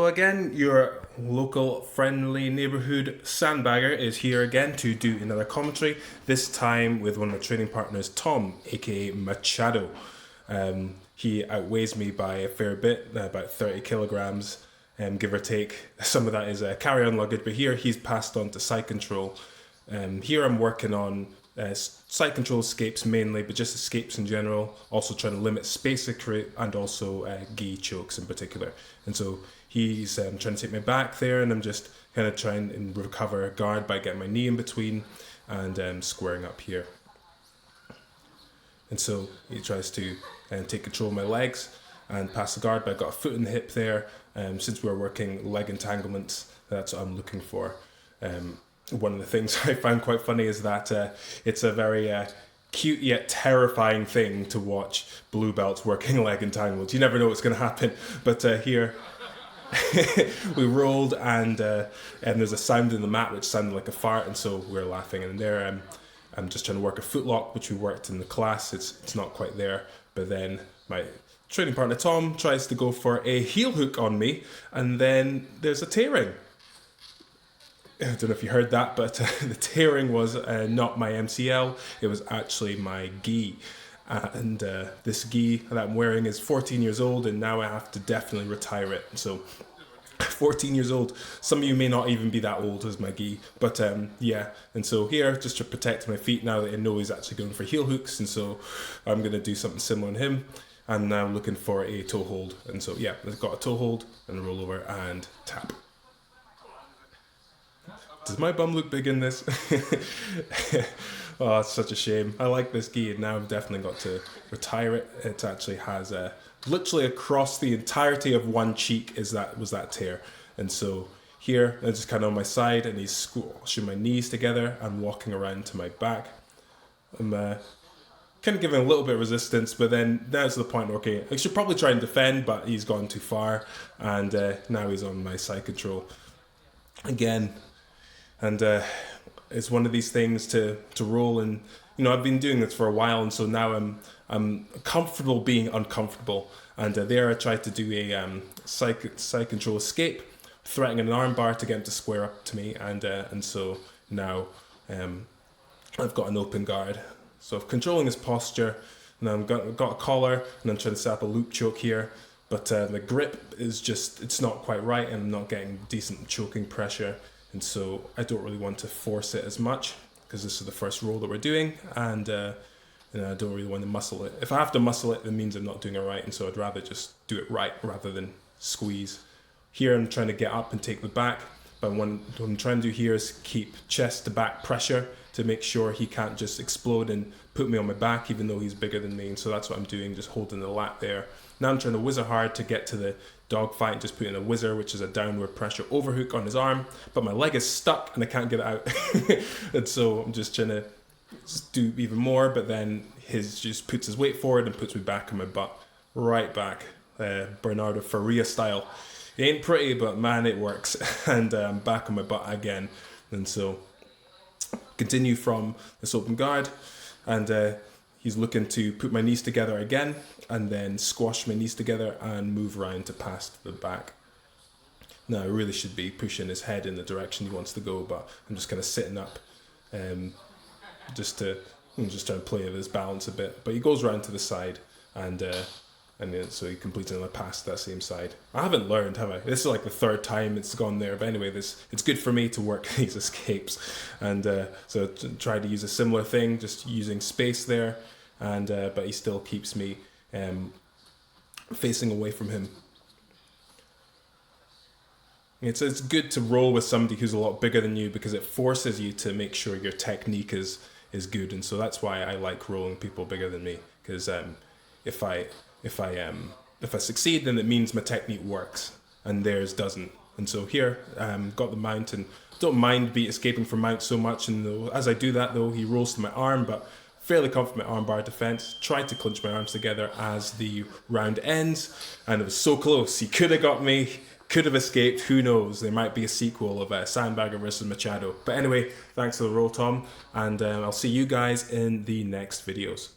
Hello again, your local friendly neighborhood Sandbagger is here again to do another commentary, this time with one of my training partners, Tom, aka Machado. He outweighs me by a fair bit, about 30 kilograms, give or take. Some of that is carry-on luggage, but here he's passed on to side control. Here I'm working on side control escapes mainly, but just escapes in general. Also trying to limit space recruit and also gi chokes in particular. And so he's trying to take me back there, and I'm just kind of trying to recover guard by getting my knee in between and squaring up here. And so he tries to take control of my legs and pass the guard, but I've got a foot in the hip there. Since we're working leg entanglements, that's what I'm looking for. One of the things I found quite funny is that it's a very cute yet terrifying thing to watch blue belts working leg entanglements. You never know what's going to happen, but here we rolled and there's a sound in the mat which sounded like a fart, and so we're laughing. And there I'm just trying to work a foot lock, which we worked in the class. It's not quite there, but then my training partner Tom tries to go for a heel hook on me, and then there's a tearing. I don't know if you heard that, but the tearing was not my MCL, it was actually my gi. And this gi that I'm wearing is 14 years old, and now I have to definitely retire it. So 14 years old, some of you may not even be that old as my gi, but yeah. And so here, just to protect my feet now that I know he's actually going for heel hooks, and so I'm going to do something similar on him. I'm now looking for a toe hold, and so yeah, I've got a toe hold and roll over and tap. Does my bum look big in this? Oh, it's such a shame. I like this gi, and now I've definitely got to retire it. It actually has literally across the entirety of one cheek was that tear. And so here, I'm just kind of on my side, and he's squashing my knees together and walking around to my back. I'm kind of giving a little bit of resistance, but then that's the point where, okay, I should probably try and defend, but he's gone too far, and now he's on my side control again. And it's one of these things to roll, and I've been doing this for a while, and so now I'm comfortable being uncomfortable. And there I tried to do a side control escape, threatening an arm bar to get him to square up to me, and so now I've got an open guard. So I'm controlling his posture, and I've got a collar, and I'm trying to set up a loop choke here, but the grip is it's not quite right, and I'm not getting decent choking pressure. And so I don't really want to force it as much, because this is the first roll that we're doing, and I don't really want to muscle it. If I have to muscle it, it means I'm not doing it right, and so I'd rather just do it right rather than squeeze. Here I'm trying to get up and take the back, but what I'm trying to do here is keep chest to back pressure to make sure he can't just explode and put me on my back, even though he's bigger than me. And so that's what I'm doing, just holding the lat there. Now I'm trying to whizzer hard to get to the dog fight, just putting a whizzer, which is a downward pressure overhook on his arm, but my leg is stuck and I can't get it out. And so I'm just trying to do even more, but then just puts his weight forward and puts me back on my butt, right back, Bernardo Faria style. It ain't pretty, but man, it works. And I'm back on my butt again. And so continue from this open guard, and he's looking to put my knees together again, and then squash my knees together and move around to pass to the back. Now I really should be pushing his head in the direction he wants to go, but I'm just kind of sitting up, just trying to play with his balance a bit. But he goes around to the side, and then so he completes another pass to that same side. I haven't learned, have I? This is like the third time it's gone there. But anyway, it's good for me to work these escapes, and so try to use a similar thing, just using space there, and but he still keeps me facing away from him. It's good to roll with somebody who's a lot bigger than you, because it forces you to make sure your technique is good, and so that's why I like rolling people bigger than me, because if I succeed, then it means my technique works, and theirs doesn't. And so here, got the mount, and don't mind escaping from mount so much. And as I do that, though, he rolls to my arm, but fairly comfortable arm bar defense. Tried to clinch my arms together as the round ends, and it was so close. He could have got me, could have escaped. Who knows? There might be a sequel of Sandbagger versus Machado. But anyway, thanks for the roll, Tom, and I'll see you guys in the next videos.